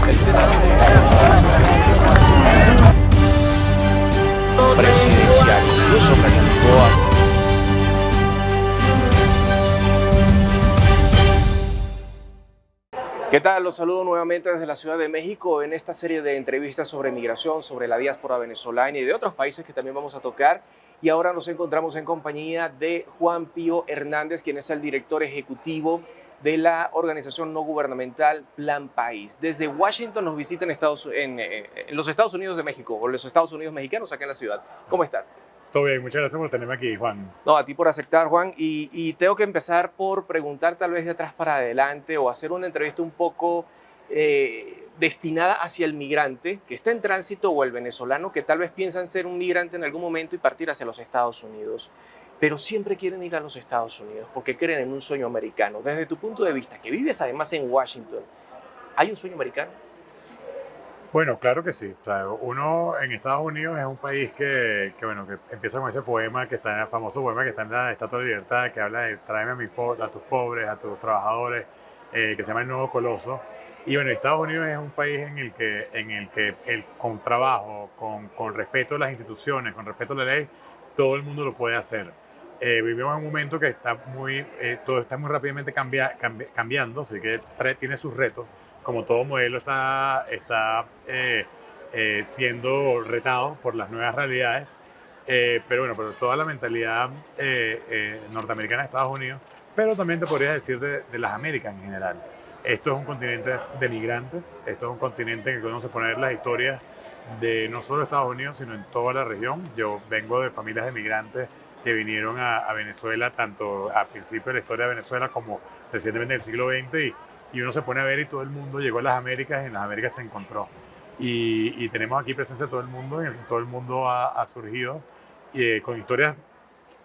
El senador presidencial incluso calificó a... ¿Qué tal? Los saludo nuevamente desde la Ciudad de México en esta serie de entrevistas sobre migración, sobre la diáspora venezolana y de otros países que también vamos a tocar. Y ahora nos encontramos en compañía de Juan Pío Hernández, quien es el director ejecutivo de la organización no gubernamental Plan País. Desde Washington nos visita en los Estados Unidos de México, o los Estados Unidos mexicanos acá en la ciudad. ¿Cómo están? Todo bien, muchas gracias por tenerme aquí, Juan. No, a ti por aceptar, Juan. Y tengo que empezar por preguntar tal vez de atrás para adelante o hacer una entrevista un poco destinada hacia el migrante que está en tránsito o el venezolano que tal vez piensan ser un migrante en algún momento y partir hacia los Estados Unidos, pero siempre quieren ir a los Estados Unidos porque creen en un sueño americano. Desde tu punto de vista, que vives además en Washington, ¿hay un sueño americano? Bueno, claro que sí. O sea, uno en Estados Unidos es un país que empieza con ese poema que está, el famoso poema que está en la Estatua de la Libertad, que habla de tráeme a tus pobres, a tus trabajadores, que se llama el Nuevo Coloso. Y bueno, Estados Unidos es un país en el que con trabajo, con respeto a las instituciones, con respeto a la ley, todo el mundo lo puede hacer. Vivimos en un momento que está todo está muy rápidamente cambiando, así que tiene sus retos. Como todo modelo está siendo retado por las nuevas realidades, pero toda la mentalidad norteamericana de Estados Unidos, pero también te podría decir de las Américas en general. Esto es un continente de migrantes, esto es un continente en el que uno se pone a ver las historias de no solo Estados Unidos, sino en toda la región. Yo vengo de familias de migrantes que vinieron a Venezuela, tanto a principios de la historia de Venezuela como recientemente en el siglo XX, y uno se pone a ver y todo el mundo llegó a las Américas y en las Américas se encontró. Y tenemos aquí presencia de todo el mundo, y todo el mundo ha surgido con historias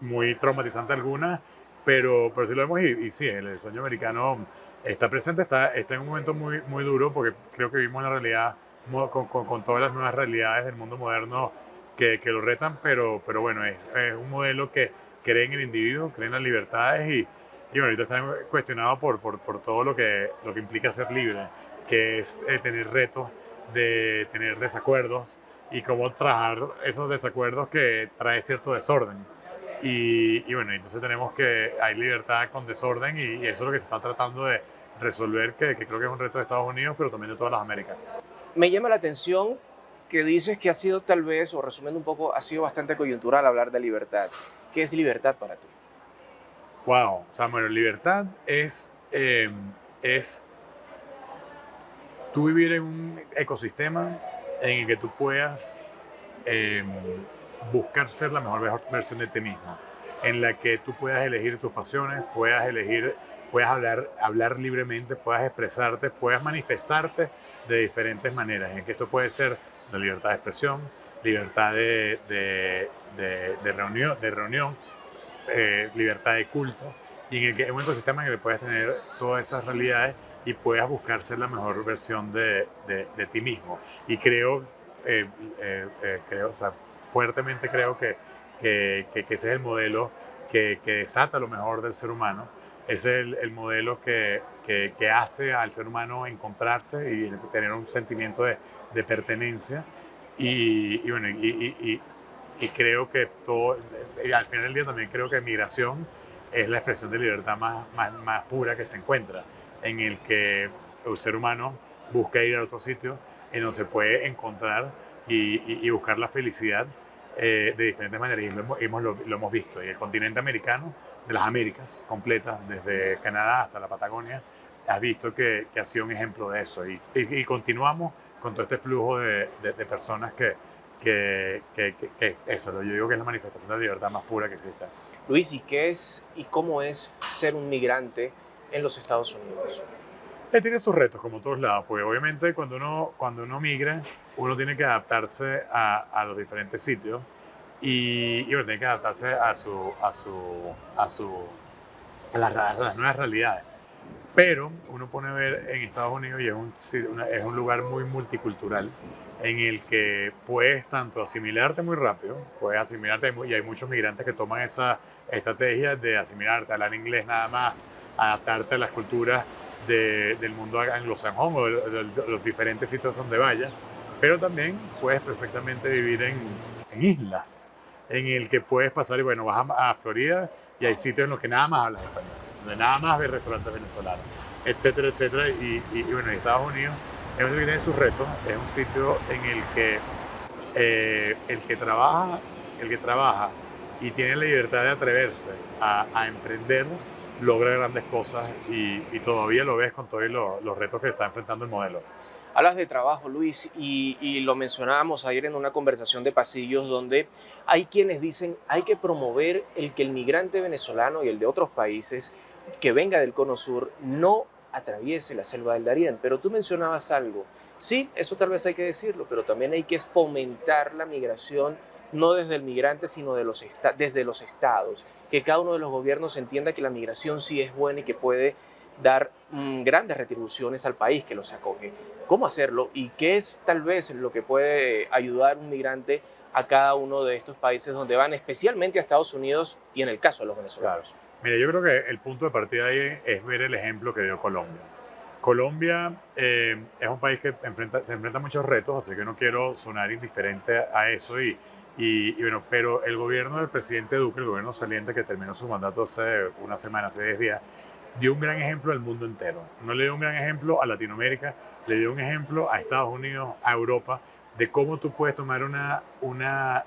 muy traumatizantes algunas, pero sí lo vemos y sí, el sueño americano está presente, está en un momento muy duro porque creo que vivimos una realidad con todas las nuevas realidades del mundo moderno que lo retan, pero bueno, es un modelo que cree en el individuo, cree en las libertades y bueno, ahorita está cuestionado por todo lo que implica ser libre, que es tener retos, de tener desacuerdos y cómo trabajar esos desacuerdos que trae cierto desorden. Y bueno, entonces hay libertad con desorden y eso es lo que se está tratando de resolver, que creo que es un reto de Estados Unidos, pero también de todas las Américas. Me llama la atención que dices que ha sido tal vez, o resumiendo un poco, ha sido bastante coyuntural hablar de libertad. ¿Qué es libertad para ti? Wow, o sea, bueno, libertad es tú vivir en un ecosistema en el que tú puedas buscar ser la mejor versión de ti mismo, en la que tú puedas elegir tus pasiones, puedas hablar libremente, puedas expresarte, puedas manifestarte de diferentes maneras, en que esto puede ser la libertad de expresión, libertad de reunión, libertad de culto, y en el que es un ecosistema en el que puedes tener todas esas realidades y puedas buscar ser la mejor versión de ti mismo. Y o sea, fuertemente creo que ese es el modelo que desata lo mejor del ser humano. Ese es el modelo que hace al ser humano encontrarse y tener un sentimiento de pertenencia. Bueno, y creo que al final del día también creo que migración es la expresión de libertad más pura que se encuentra, en el que el ser humano busca ir a otro sitio en donde se puede encontrar y buscar la felicidad de diferentes maneras. Y lo hemos visto. Y el continente americano, de las Américas completas, desde Canadá hasta la Patagonia, has visto que ha sido un ejemplo de eso. Y continuamos con todo este flujo de personas que eso, yo digo que es la manifestación de la libertad más pura que existe. Luis, ¿y qué es y cómo es ser un migrante en los Estados Unidos? Tiene sus retos, como todos lados, porque obviamente cuando uno migra, uno tiene que adaptarse a los diferentes sitios y bueno, tiene que adaptarse a las nuevas realidades. Pero uno pone a ver en Estados Unidos y es un lugar muy multicultural en el que puedes tanto asimilarte muy rápido, y hay muchos migrantes que toman esa estrategia de asimilarte, hablar inglés nada más, adaptarte a las culturas del mundo anglosajón o de los diferentes sitios donde vayas, pero también puedes perfectamente vivir en islas, en el que puedes pasar y bueno, vas a Florida y hay sitios en los que nada más hablas español, donde nada más ves restaurantes venezolanos, etcétera, etcétera. Y bueno, en Estados Unidos es un sitio que tiene sus retos, es un sitio en el que el que trabaja y tiene la libertad de atreverse a emprender, logra grandes cosas y todavía lo ves con todos los retos que está enfrentando el modelo. Hablas de trabajo, Luis, y lo mencionábamos ayer en una conversación de pasillos donde hay quienes dicen hay que promover el que el migrante venezolano y el de otros países que venga del Cono Sur no atraviese la selva del Darién. Pero tú mencionabas algo. Sí, eso tal vez hay que decirlo, pero también hay que fomentar la migración no desde el migrante, sino desde los estados. Que cada uno de los gobiernos entienda que la migración sí es buena y que puede dar grandes retribuciones al país que los acoge. ¿Cómo hacerlo? ¿Y qué es tal vez lo que puede ayudar un migrante a cada uno de estos países donde van, especialmente a Estados Unidos y en el caso de los Claro. venezolanos? Mira, yo creo que el punto de partida ahí es ver el ejemplo que dio Colombia. Colombia es un país que se enfrenta a muchos retos, así que no quiero sonar indiferente a eso. Y bueno, pero el gobierno del presidente Duque, el gobierno saliente que terminó su mandato hace una semana, hace 10 días, dio un gran ejemplo al mundo entero. No le dio un gran ejemplo a Latinoamérica, le dio un ejemplo a Estados Unidos, a Europa, de cómo tú puedes tomar una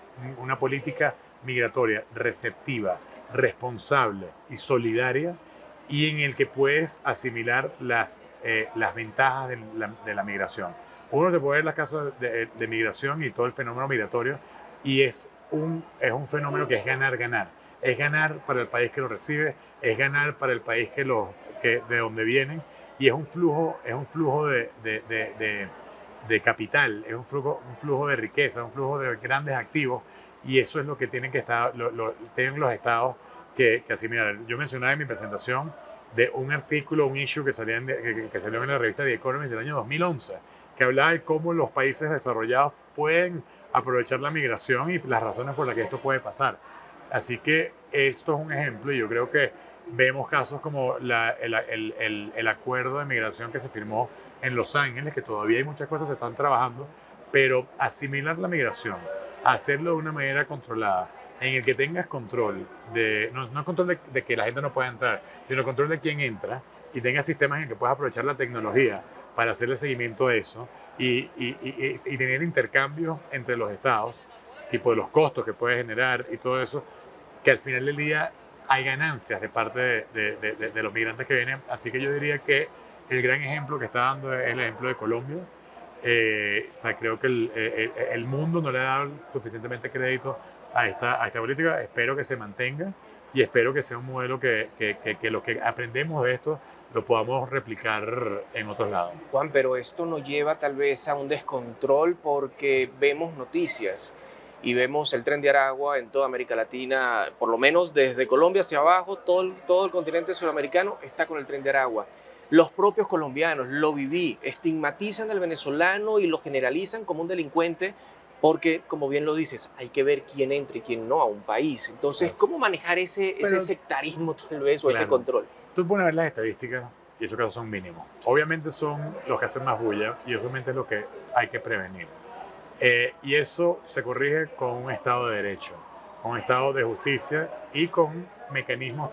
política migratoria receptiva, responsable y solidaria y en el que puedes asimilar las ventajas de la migración. Uno te puede ver las casos de migración y todo el fenómeno migratorio y es un fenómeno que es ganar, ganar. Es ganar para el país que lo recibe, es ganar para el país de donde vienen y es un flujo de capital, es un flujo de riqueza, un flujo de grandes activos y eso es lo que tienen los estados que asimilar. Yo mencionaba en mi presentación de un artículo, un issue que salió en la revista The Economist del año 2011, que hablaba de cómo los países desarrollados pueden aprovechar la migración y las razones por las que esto puede pasar. Así que esto es un ejemplo y yo creo que vemos casos como el acuerdo de migración que se firmó en Los Ángeles, que todavía hay muchas cosas que se están trabajando, pero asimilar la migración, hacerlo de una manera controlada, en el que tengas control no control de que la gente no pueda entrar, sino control de quién entra y tengas sistemas en que puedas aprovechar la tecnología para hacerle seguimiento a eso y tener intercambios entre los estados, tipo de los costos que puede generar y todo eso, que al final del día hay ganancias de parte de los migrantes que vienen. Así que yo diría que el gran ejemplo que está dando es el ejemplo de Colombia. O sea, creo que el mundo no le ha dado suficientemente crédito a esta política. Espero que se mantenga y espero que sea un modelo que lo que aprendemos de esto lo podamos replicar en otros lados. Juan, pero esto nos lleva tal vez a un descontrol porque vemos noticias y vemos el tren de Aragua en toda América Latina, por lo menos desde Colombia hacia abajo, todo el continente sudamericano está con el tren de Aragua. Los propios colombianos, lo viví, estigmatizan al venezolano y lo generalizan como un delincuente porque, como bien lo dices, hay que ver quién entra y quién no a un país. Entonces, Claro. ¿cómo manejar ese Pero, sectarismo tal vez o ese claro, control? tú pones a ver las estadísticas y esos casos son mínimos. Obviamente son los que hacen más bulla y obviamente es lo que hay que prevenir. Y eso se corrige con un Estado de Derecho, con un Estado de justicia y con mecanismos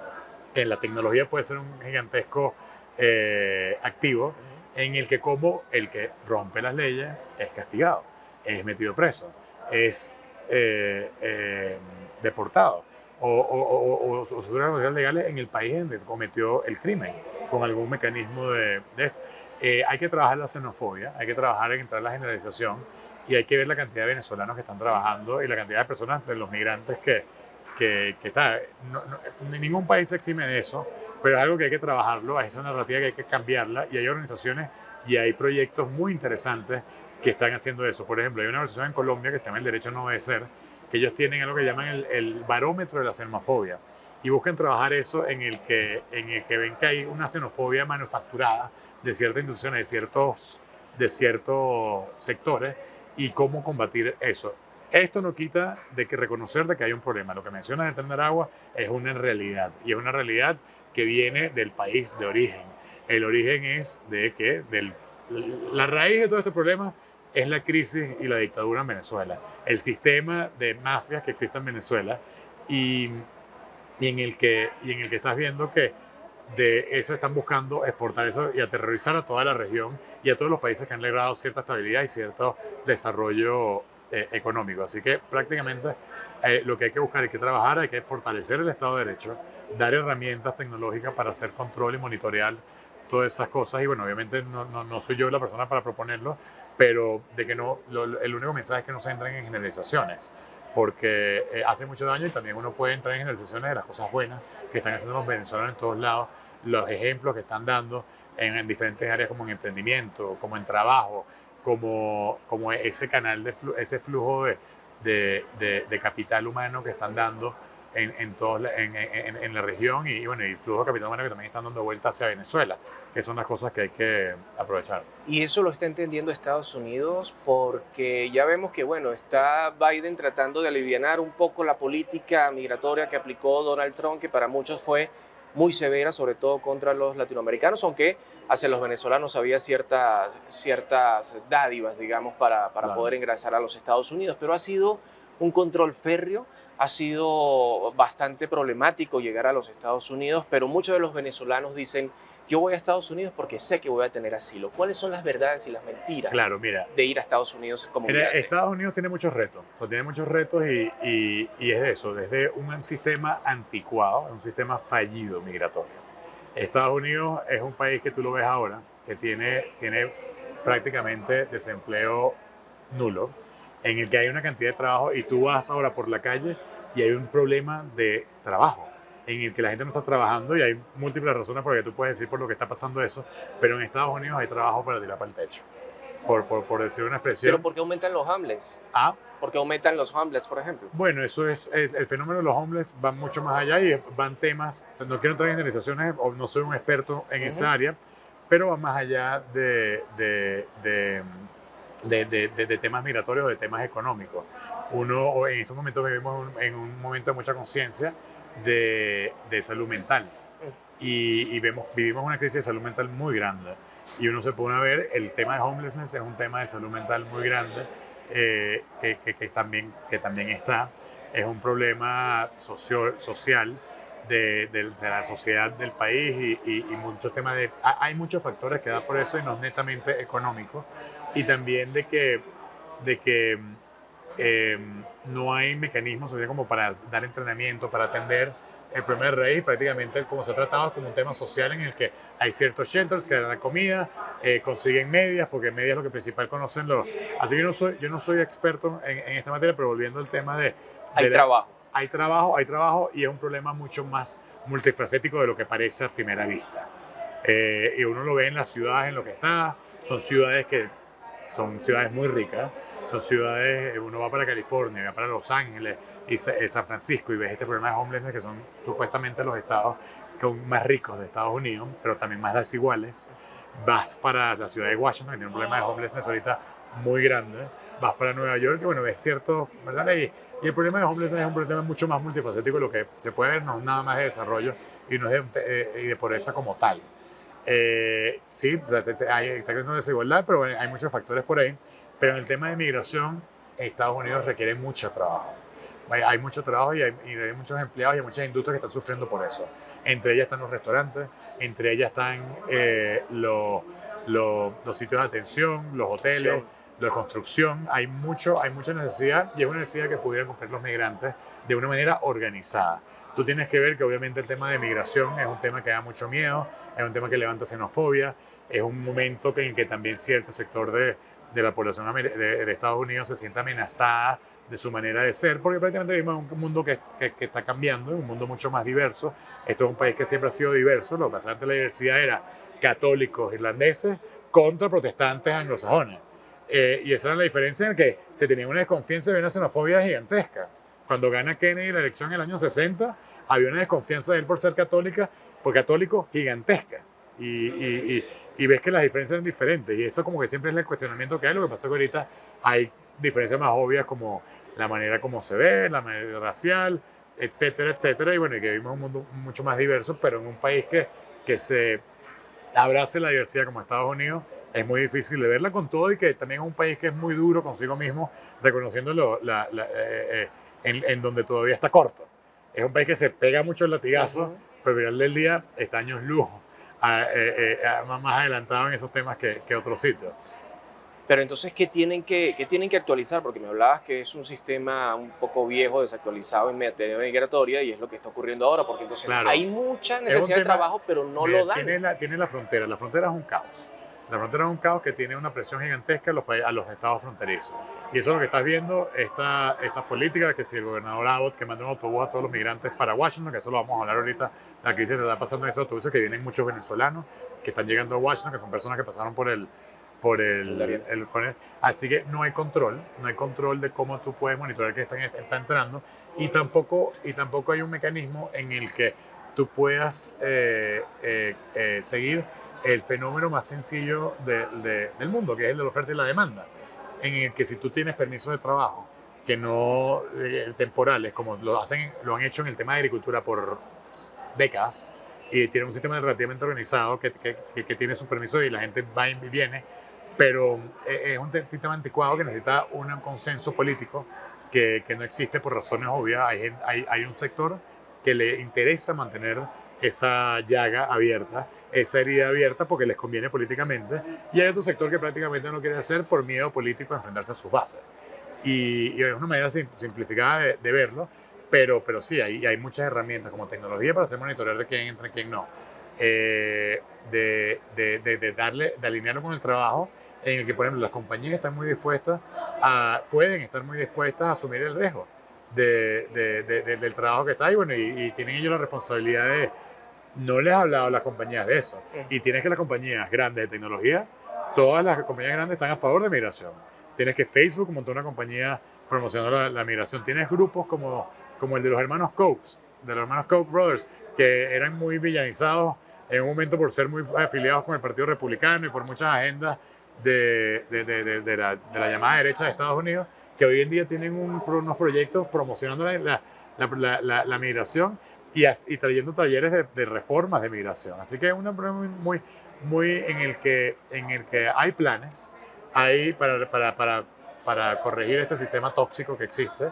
que en la tecnología puede ser un gigantesco activo en el que como el que rompe las leyes es castigado, es metido preso, es deportado o sufre responsabilidades legales en el país donde cometió el crimen con algún mecanismo de esto. Hay que trabajar la xenofobia, hay que trabajar en entrar en la generalización y hay que ver la cantidad de venezolanos que están trabajando y la cantidad de personas, de los migrantes que está. Ningún país se exime de eso, pero es algo que hay que trabajarlo, es esa narrativa que hay que cambiarla y hay organizaciones y hay proyectos muy interesantes que están haciendo eso. Por ejemplo, hay una organización en Colombia que se llama El Derecho a No Obedecer, que ellos tienen algo que llaman el barómetro de la xenofobia y buscan trabajar eso en el que ven que hay una xenofobia manufacturada de ciertas instituciones, de ciertos sectores y cómo combatir eso. Esto no quita de que reconocer de que hay un problema. Lo que mencionas del tren de Aragua es una realidad y es una realidad que viene del país de origen. El origen es de que la raíz de todo este problema es la crisis y la dictadura en Venezuela, el sistema de mafias que existe en Venezuela y, y en el que estás viendo que de eso están buscando exportar eso y aterrorizar a toda la región y a todos los países que han logrado cierta estabilidad y cierto desarrollo económico. Así que prácticamente lo que hay que buscar, hay que trabajar, hay que fortalecer el Estado de Derecho, dar herramientas tecnológicas para hacer control y monitorear todas esas cosas. Y bueno, obviamente no soy yo la persona para proponerlo, pero de que no, el único mensaje es que no se entren en generalizaciones, porque hace mucho daño y también uno puede entrar en generalizaciones de las cosas buenas que están haciendo los venezolanos en todos lados, los ejemplos que están dando en diferentes áreas como en emprendimiento, como en trabajo, como ese canal, ese flujo de capital humano que están dando en la región y bueno, y flujo de capital humano que también están dando vuelta hacia Venezuela, que son las cosas que hay que aprovechar. Y eso lo está entendiendo Estados Unidos porque ya vemos que, bueno, está Biden tratando de alivianar un poco la política migratoria que aplicó Donald Trump, que para muchos fue muy severa, sobre todo contra los latinoamericanos, aunque hacia los venezolanos había ciertas dádivas, digamos, para Claro. poder ingresar a los Estados Unidos, pero ha sido un control férreo. Ha sido bastante problemático llegar a los Estados Unidos, pero muchos de los venezolanos dicen, yo voy a Estados Unidos porque sé que voy a tener asilo. ¿Cuáles son las verdades y las mentiras Claro, mira, de ir a Estados Unidos como migrante? Estados Unidos tiene muchos retos, o sea, tiene muchos retos y es de eso, desde un sistema anticuado, un sistema fallido migratorio. Estados Unidos es un país que tú lo ves ahora, que tiene prácticamente desempleo nulo, en el que hay una cantidad de trabajo y tú vas ahora por la calle y hay un problema de trabajo, en el que la gente no está trabajando y hay múltiples razones por las que tú puedes decir por lo que está pasando eso, pero en Estados Unidos hay trabajo para tirar para el techo, por decir una Pero expresión. ¿por qué aumentan los homeless? Ah, ¿Por qué aumentan los homeless, por ejemplo? bueno, eso es, el fenómeno de los homeless va mucho más allá y van temas, no quiero entrar en generalizaciones o no soy un experto en esa área, pero va más allá de temas migratorios o de temas económicos. Uno, en estos momentos vivimos en un momento de mucha conciencia de salud mental y vivimos una crisis de salud mental muy grande y uno se pone a ver, el tema de homelessness es un tema de salud mental muy grande que también está, es un problema social de la sociedad del país y muchos temas hay muchos factores que da por eso y no es netamente económico y también de que no hay mecanismos suficientes como para dar entrenamiento, para atender el problema de raíz, prácticamente como se ha tratado es como un tema social en el que hay ciertos shelters que dan comida, consiguen medias, porque medias es lo que principal conocen los... Así que yo no soy experto en esta materia, pero volviendo al tema Hay trabajo. hay trabajo y es un problema mucho más multifacético de lo que parece a primera vista. Y uno lo ve en las ciudades en lo que está, son ciudades muy ricas, son ciudades, uno va para California, va para Los Ángeles y San Francisco y ves este problema de homelessness que son supuestamente los estados más ricos de Estados Unidos, pero también más desiguales. Vas para la ciudad de Washington, que tiene un problema de homelessness ahorita muy grande. Vas para Nueva York, que bueno, es cierto, ¿verdad? Y el problema de homelessness es un problema mucho más multifacético de lo que se puede ver, no es nada más de desarrollo y no es de pobreza como tal. Sí, o sea, está creciendo desigualdad, pero hay muchos factores por ahí. Pero en el tema de migración, Estados Unidos requiere mucho trabajo. Hay mucho trabajo y hay muchos empleados y hay muchas industrias que están sufriendo por eso. Entre ellas están los restaurantes, entre ellas están los sitios de atención, los hoteles, la construcción. Hay mucha necesidad y es una necesidad que pudieran cumplir los migrantes de una manera organizada. Tú tienes que ver que obviamente el tema de migración es un tema que da mucho miedo, es un tema que levanta xenofobia, es un momento en el que también cierto sector de la población de Estados Unidos se siente amenazada de su manera de ser, porque prácticamente vivimos en un mundo que está cambiando, un mundo mucho más diverso. Esto es un país que siempre ha sido diverso, lo que pasa antes la diversidad era católicos irlandeses contra protestantes anglosajones. Y esa era la diferencia en que se tenía una desconfianza y una xenofobia gigantesca. Cuando gana Kennedy la elección en el año 60, había una desconfianza de él por ser católico gigantesca. Y ves que las diferencias eran diferentes. Y eso como que siempre es el cuestionamiento que hay. Lo que pasa es que ahorita hay diferencias más obvias como la manera como se ve, la manera racial, etcétera, etcétera. Y bueno, que vivimos un mundo mucho más diverso, pero en un país que se abrace la diversidad como Estados Unidos, es muy difícil de verla con todo y que también es un país que es muy duro consigo mismo, reconociéndolo en donde todavía está corto. Es un país que se pega mucho el latigazo, pero al final del día está años luz más adelantado en esos temas que otros sitios. Pero entonces, qué tienen que actualizar? Porque me hablabas que es un sistema un poco viejo, desactualizado en materia migratoria y es lo que está ocurriendo ahora, porque entonces Claro, hay mucha es un necesidad de tema, trabajo, pero no mira, lo dan. tiene la frontera. La frontera es un caos. La frontera es un caos que tiene una presión gigantesca a los estados fronterizos. Y eso es lo que estás viendo, estas políticas, que si el gobernador Abbott, que manda un autobús a todos los migrantes para Washington, que eso lo vamos a hablar ahorita, la crisis que está pasando en esos autobuses, que vienen muchos venezolanos que están llegando a Washington, que son personas que pasaron así que no hay control de cómo tú puedes monitorear que está entrando y tampoco hay un mecanismo en el que tú puedas seguir el fenómeno más sencillo del mundo, que es el de la oferta y la demanda, en el que si tú tienes permisos de trabajo que no temporales, como lo han hecho en el tema de agricultura por décadas, y tienen un sistema relativamente organizado que tiene su permiso y la gente va y viene, pero es un sistema anticuado que necesita un consenso político que no existe por razones obvias. Hay un sector que le interesa mantener esa llaga abierta, esa herida abierta porque les conviene políticamente, y hay otro sector que prácticamente no quiere hacer por miedo político a enfrentarse a sus bases. Y es una manera simplificada de verlo, pero sí, hay muchas herramientas como tecnología para hacer monitorear de quién entra y quién no. De alinearlo con el trabajo, en el que, por ejemplo, las compañías están muy dispuestas pueden estar muy dispuestas a asumir el riesgo del trabajo que está ahí, bueno, y tienen ellos la responsabilidad de, no les ha hablado a las compañías de eso, y tienes que las compañías grandes de tecnología, todas las compañías grandes están a favor de migración. Tienes que Facebook montó una compañía promocionando la migración, tienes grupos como el de los hermanos Koch Brothers, que eran muy villanizados en un momento por ser muy afiliados con el Partido Republicano y por muchas agendas de la llamada derecha de Estados Unidos, que hoy en día tienen unos proyectos promocionando la migración y trayendo talleres de reformas de migración. Así que es un problema muy en el que hay planes para corregir este sistema tóxico que existe,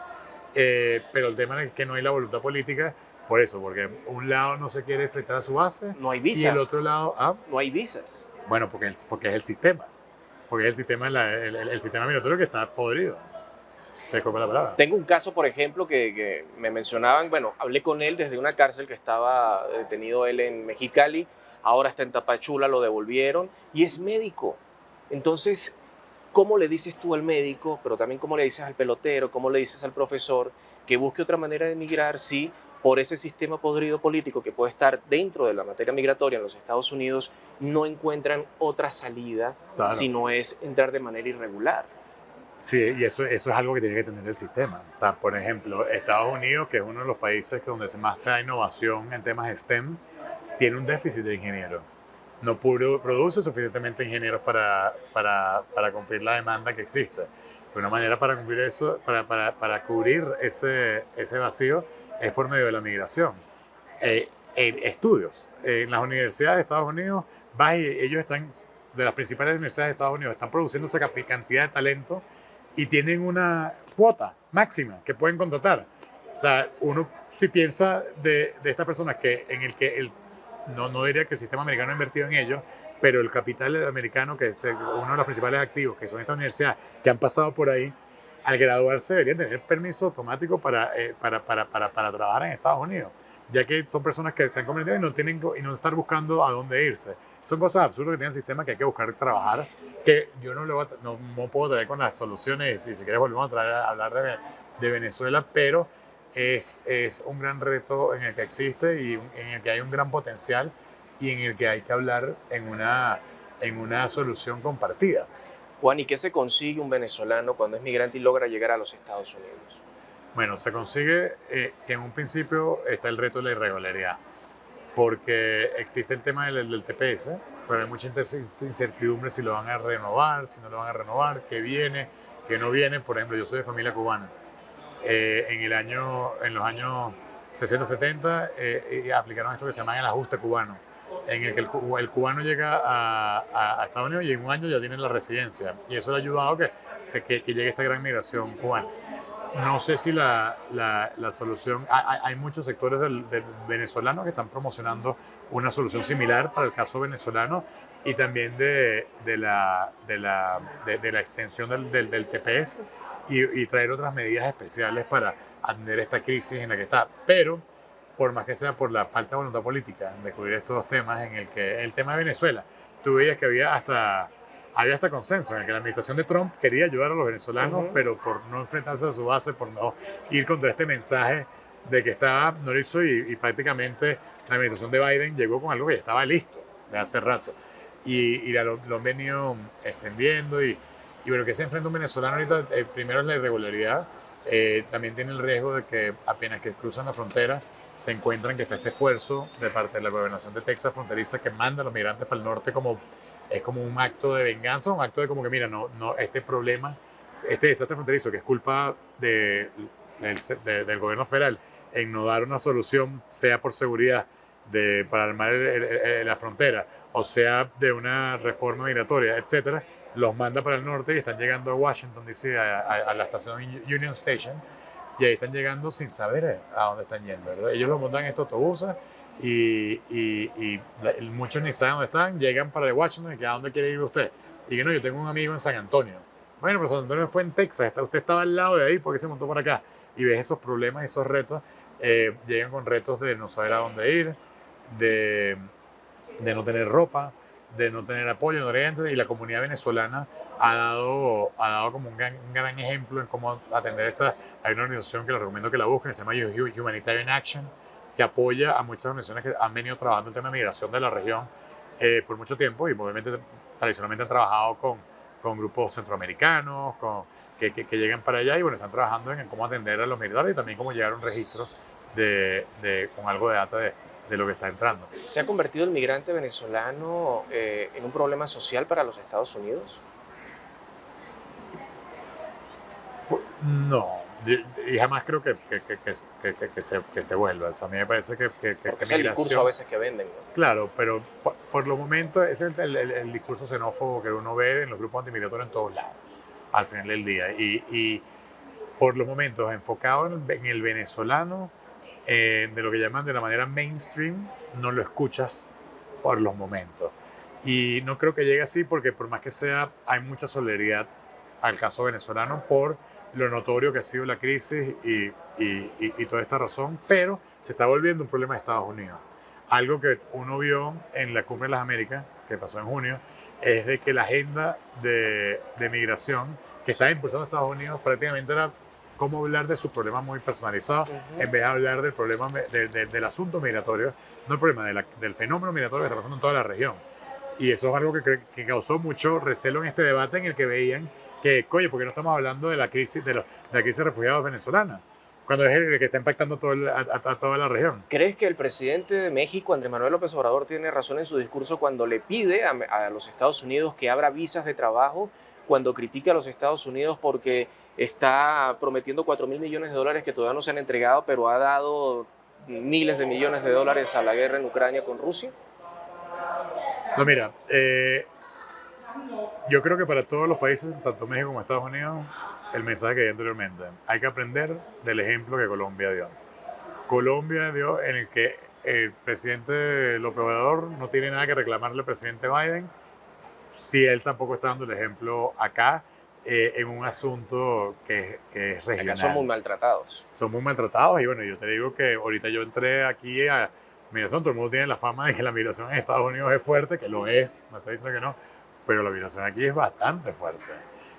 pero el tema es que no hay la voluntad política. Por eso, porque un lado no se quiere enfrentar a su base No hay visas. y el otro lado... No hay visas. Bueno, porque es el sistema. Porque es el sistema migratorio que está podrido. Disculpa la palabra. Tengo un caso, por ejemplo, que me mencionaban, bueno, hablé con él desde una cárcel que estaba detenido él en Mexicali, ahora está en Tapachula, lo devolvieron, y es médico. Entonces, ¿cómo le dices tú al médico, pero también cómo le dices al pelotero, cómo le dices al profesor que busque otra manera de migrar si por ese sistema podrido político que puede estar dentro de la materia migratoria en los Estados Unidos no encuentran otra salida, Claro. si no es entrar de manera irregular? Sí, y eso es algo que tiene que tener el sistema. O sea, por ejemplo, Estados Unidos, que es uno de los países donde más se da innovación en temas de STEM, tiene un déficit de ingenieros. No produce suficientemente ingenieros para cumplir la demanda que existe. Una manera para cumplir eso, para cubrir ese vacío, es por medio de la migración. Estudios. En las universidades de Estados Unidos, ellos están, de las principales universidades de Estados Unidos, están produciendo esa cantidad de talento y tienen una cuota máxima que pueden contratar. O sea, uno si piensa de estas personas no diría que el sistema americano ha invertido en ellos, pero el capital americano, que es uno de los principales activos, que son estas universidades que han pasado por ahí, al graduarse deberían tener permiso automático para trabajar en Estados Unidos, ya que son personas que se han convertido y no estar buscando a dónde irse. Son cosas absurdas que tiene el sistema, que hay que buscar trabajar, que yo no puedo traer con las soluciones, y si quieres volvemos a hablar de Venezuela, pero es un gran reto en el que existe y en el que hay un gran potencial y en el que hay que hablar en una solución compartida. Juan, ¿y qué se consigue un venezolano cuando es migrante y logra llegar a los Estados Unidos? Bueno, se consigue que en un principio está el reto de la irregularidad, porque existe el tema del TPS, pero hay mucha incertidumbre si lo van a renovar, si no lo van a renovar, qué viene, qué no viene. Por ejemplo, yo soy de familia cubana. En los años 60, 70 aplicaron esto que se llama el ajuste cubano, en el que el cubano llega a Estados Unidos y en un año ya tiene la residencia. Y eso le ha ayudado que llegue esta gran migración cubana. No sé si la solución, hay muchos sectores del venezolanos que están promocionando una solución similar para el caso venezolano y también de la extensión del TPS y traer otras medidas especiales para atender esta crisis en la que está. Pero, por más que sea por la falta de voluntad política de cubrir estos dos temas, en el que el tema de Venezuela, tú veías que había hasta consenso en el que la administración de Trump quería ayudar a los venezolanos, pero por no enfrentarse a su base, por no ir contra este mensaje de que estaba, no lo hizo y prácticamente la administración de Biden llegó con algo que ya estaba listo de hace rato. Y lo han venido extendiendo y bueno, que se enfrenta un venezolano ahorita, primero es la irregularidad, también tiene el riesgo de que apenas que cruzan la frontera se encuentran que está este esfuerzo de parte de la gobernación de Texas fronteriza que manda a los migrantes para el norte es como un acto de venganza, un acto de como que, mira, este problema, este desastre fronterizo que es culpa del gobierno federal en no dar una solución, sea por seguridad para armar la frontera, o sea de una reforma migratoria, etcétera, los manda para el norte y están llegando a Washington, D.C., a la estación Union Station, y ahí están llegando sin saber a dónde están yendo, ¿verdad? Ellos los montan en estos autobuses y muchos ni saben dónde están, llegan para Washington y que ¿a dónde quiere ir usted? Y que no, yo tengo un amigo en San Antonio. Bueno, pero San Antonio fue en Texas, usted estaba al lado de ahí, ¿por qué se montó por acá? Y ves esos problemas, esos retos, llegan con retos de no saber a dónde ir, de no tener ropa, de no tener apoyo, y la comunidad venezolana ha dado como un gran ejemplo en cómo atender esta. Hay una organización que les recomiendo que la busquen, se llama Humanitarian Action, que apoya a muchas organizaciones que han venido trabajando el tema de migración de la región por mucho tiempo y obviamente tradicionalmente han trabajado con grupos centroamericanos, que llegan para allá y bueno, están trabajando en cómo atender a los migrantes y también cómo llegar a un registro con algo de data de lo que está entrando. ¿Se ha convertido el migrante venezolano en un problema social para los Estados Unidos? No, y jamás creo que se vuelva. A mí me parece que Porque es el discurso a veces que venden, ¿no? Claro, pero por los momentos ese es el discurso xenófobo que uno ve en los grupos antimigratorios en todos lados, al final del día. Y por los momentos enfocado en el venezolano, de lo que llaman de la manera mainstream, no lo escuchas por los momentos. Y no creo que llegue así porque por más que sea, hay mucha solidaridad al caso venezolano por lo notorio que ha sido la crisis y toda esta razón, pero se está volviendo un problema de Estados Unidos. Algo que uno vio en la Cumbre de las Américas, que pasó en junio, es de que la agenda de migración que estaba impulsando Estados Unidos prácticamente era cómo hablar de sus problemas muy personalizados, en vez de hablar del problema del asunto migratorio, no el problema del fenómeno migratorio que está pasando en toda la región. Y eso es algo que causó mucho recelo en este debate en el que veían que, oye, ¿por qué no estamos hablando de la crisis de la crisis de refugiados venezolanos? Cuando es el que está impactando a toda la región. ¿Crees que el presidente de México, Andrés Manuel López Obrador, tiene razón en su discurso cuando le pide a los Estados Unidos que abra visas de trabajo, cuando critica a los Estados Unidos porque está prometiendo $4.000 millones que todavía no se han entregado, pero ha dado miles de millones de dólares a la guerra en Ucrania con Rusia? No, mira, yo creo que para todos los países, tanto México como Estados Unidos, el mensaje que di anteriormente, hay que aprender del ejemplo que Colombia dio. Colombia dio en el que el presidente López Obrador no tiene nada que reclamarle al presidente Biden, si él tampoco está dando el ejemplo acá en un asunto que es regional. Acá son muy maltratados. Son muy maltratados y bueno, yo te digo que ahorita yo entré aquí a migración, todo el mundo tiene la fama de que la migración en Estados Unidos es fuerte, que lo es, no estoy diciendo que no, pero la migración aquí es bastante fuerte,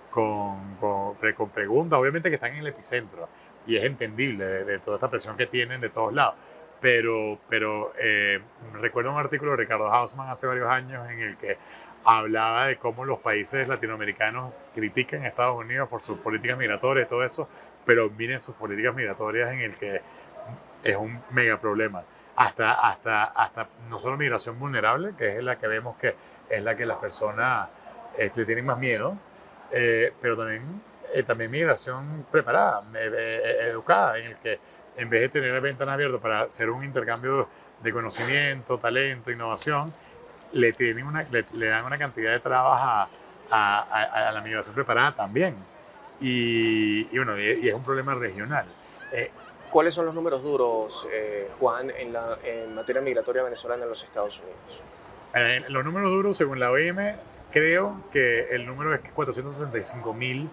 con preguntas, obviamente que están en el epicentro y es entendible de toda esta presión que tienen de todos lados. Pero recuerdo un artículo de Ricardo Hausmann hace varios años en el que hablaba de cómo los países latinoamericanos critican a Estados Unidos por sus políticas migratorias y todo eso, pero miren sus políticas migratorias en el que es un mega problema. Hasta no solo migración vulnerable, que es la que vemos que es la que las personas le tienen más miedo, pero también migración preparada, educada, en el que en vez de tener ventanas abiertas para hacer un intercambio de conocimiento, talento, innovación, le dan una cantidad de trabas a la migración preparada también. Bueno, y es un problema regional. Eh, ¿Cuáles son los números duros, Juan, en materia migratoria venezolana en los Estados Unidos? Los números duros, según la OIM, creo que el número es 465.000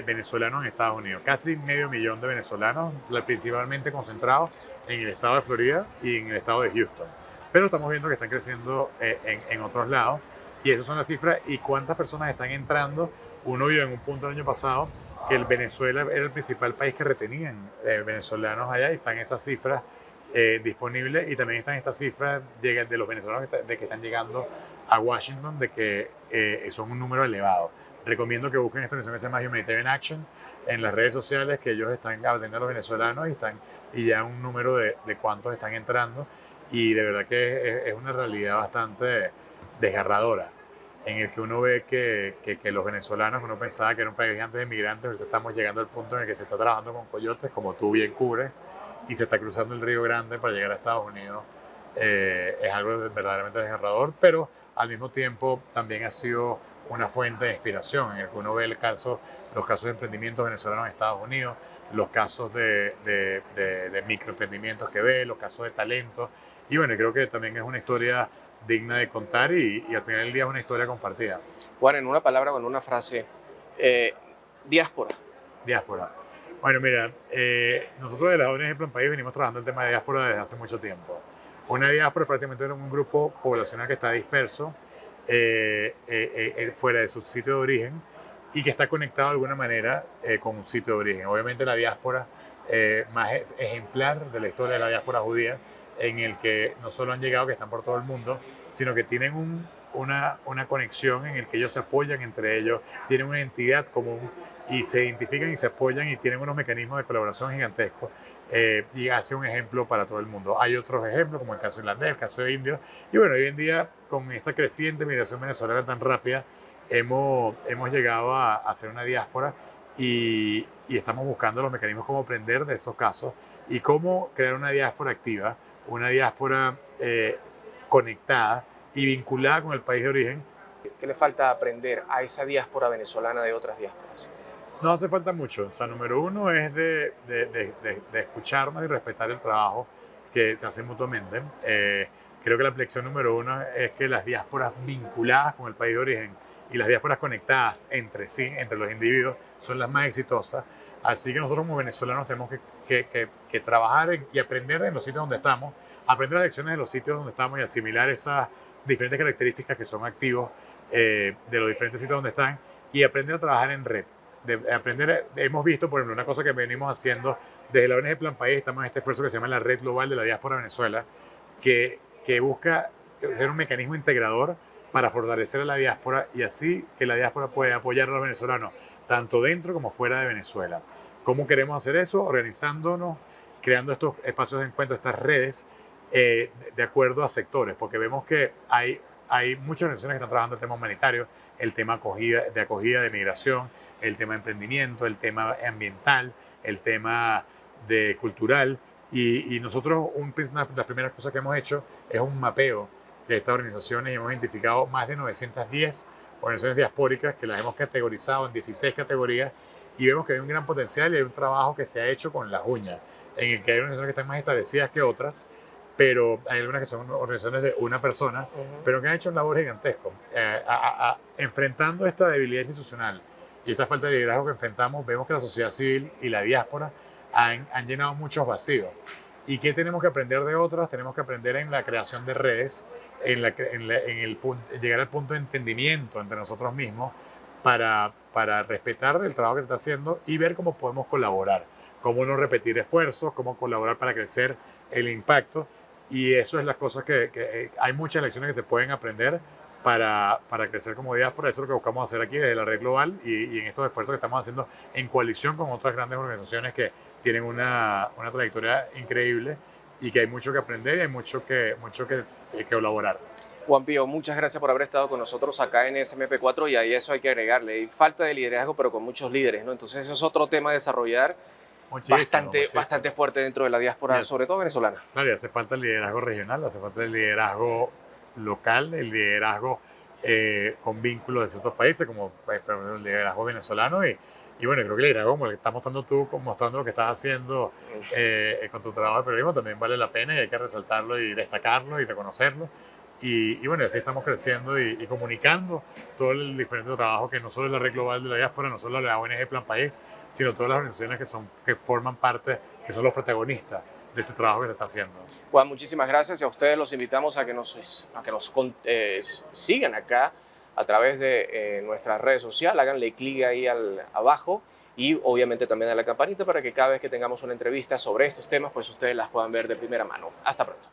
venezolanos en Estados Unidos. Casi medio millón de venezolanos, principalmente concentrados en el estado de Florida y en el estado de Houston. Pero estamos viendo que están creciendo en otros lados. Y esas son las cifras. ¿Y cuántas personas están entrando? Uno vio en un punto el año pasado que el Venezuela era el principal país que retenían venezolanos allá, y están esas cifras disponibles, y también están estas cifras de los venezolanos que están llegando a Washington, de que son un número elevado. Recomiendo que busquen esta organización que se llama Humanitarian Action en las redes sociales, que ellos están atendiendo a los venezolanos y ya un número de cuántos están entrando, y de verdad que es una realidad bastante desgarradora, en el que uno ve que los venezolanos, uno pensaba que era un país antes de migrantes, ahorita estamos llegando al punto en el que se está trabajando con coyotes, como tú bien cubres, y se está cruzando el Río Grande para llegar a Estados Unidos. Es algo verdaderamente desgarrador, pero al mismo tiempo también ha sido una fuente de inspiración, en el que uno ve los casos de emprendimientos venezolanos en Estados Unidos, los casos de microemprendimientos que ve, los casos de talento, y bueno, creo que también es una historia digna de contar, y al final del día es una historia compartida. Juan, en una palabra o en una frase, diáspora. Diáspora. Bueno, mira, nosotros de la ONG Plan País venimos trabajando el tema de diáspora desde hace mucho tiempo. Una diáspora es prácticamente un grupo poblacional que está disperso fuera de su sitio de origen, y que está conectado de alguna manera con un sitio de origen. Obviamente la diáspora más ejemplar de la historia de la diáspora judía, en el que no solo han llegado, que están por todo el mundo, sino que tienen una conexión en el que ellos se apoyan entre ellos, tienen una identidad común y se identifican y se apoyan, y tienen unos mecanismos de colaboración gigantescos, y hace un ejemplo para todo el mundo. Hay otros ejemplos, como el caso irlandés, el caso de indios, y bueno, hoy en día, con esta creciente migración venezolana tan rápida, hemos llegado a hacer una diáspora, y estamos buscando los mecanismos cómo aprender de estos casos y cómo crear una diáspora activa, una diáspora conectada y vinculada con el país de origen. ¿Qué le falta aprender a esa diáspora venezolana de otras diásporas? No hace falta mucho. O sea, número uno es de escucharnos y respetar el trabajo que se hace mutuamente. Creo que la lección número uno es que las diásporas vinculadas con el país de origen y las diásporas conectadas entre sí, entre los individuos, son las más exitosas. Así que nosotros como venezolanos tenemos que trabajar y aprender en los sitios donde estamos, aprender las lecciones de los sitios donde estamos y asimilar esas diferentes características que son activos de los diferentes sitios donde están, y aprender a trabajar en red. Hemos visto, por ejemplo, una cosa que venimos haciendo desde la ONG Plan País. Estamos en este esfuerzo que se llama la Red Global de la Diáspora Venezuela, que busca ser un mecanismo integrador para fortalecer a la diáspora, y así que la diáspora pueda apoyar a los venezolanos tanto dentro como fuera de Venezuela. ¿Cómo queremos hacer eso? Organizándonos, creando estos espacios de encuentro, estas redes, de acuerdo a sectores, porque vemos que hay muchas organizaciones que están trabajando el tema humanitario, el tema de acogida, de migración, el tema de emprendimiento, el tema ambiental, el tema de cultural, y nosotros una de las primeras cosas que hemos hecho es un mapeo de estas organizaciones, y hemos identificado más de 910 organizaciones diaspóricas que las hemos categorizado en 16 categorías, y vemos que hay un gran potencial y hay un trabajo que se ha hecho con las uñas, en el que hay organizaciones que están más establecidas que otras, pero hay algunas que son organizaciones de una persona, pero que han hecho un labor gigantesco. Enfrentando esta debilidad institucional y esta falta de liderazgo que enfrentamos, vemos que la sociedad civil y la diáspora han llenado muchos vacíos. ¿Y qué tenemos que aprender de otras? Tenemos que aprender en la creación de redes, llegar al punto de entendimiento entre nosotros mismos para respetar el trabajo que se está haciendo y ver cómo podemos colaborar, cómo no repetir esfuerzos, cómo colaborar para crecer el impacto. Y eso es las cosas que hay muchas lecciones que se pueden aprender para crecer como diáspora. Eso es lo que buscamos hacer aquí desde la Red Global, y en estos esfuerzos que estamos haciendo en coalición con otras grandes organizaciones que tienen una trayectoria increíble, y que hay mucho que aprender y hay mucho que colaborar. Juan Pío, muchas gracias por haber estado con nosotros acá en SMP4, y a eso hay que agregarle. Hay falta de liderazgo, pero con muchos líderes, ¿no? Entonces eso es otro tema a desarrollar, Muchísimo. bastante fuerte dentro de la diáspora, Yes. sobre todo venezolana. Claro, y hace falta el liderazgo regional, hace falta el liderazgo local, el liderazgo con vínculos de ciertos países, como por ejemplo, el liderazgo venezolano. Y bueno, creo que el liderazgo como el que estás mostrando tú, como mostrando lo que estás haciendo con tu trabajo de periodismo, también vale la pena y hay que resaltarlo y destacarlo y reconocerlo. Y bueno, así estamos creciendo y comunicando todo el diferente trabajo que no solo es la Red Global de la Diáspora, no solo la ONG Plan País, sino todas las organizaciones que forman parte, que son los protagonistas de este trabajo que se está haciendo. Juan, muchísimas gracias y a ustedes los invitamos a que sigan acá a través de nuestras redes sociales, háganle clic ahí abajo y obviamente también a la campanita para que cada vez que tengamos una entrevista sobre estos temas, pues ustedes las puedan ver de primera mano. Hasta pronto.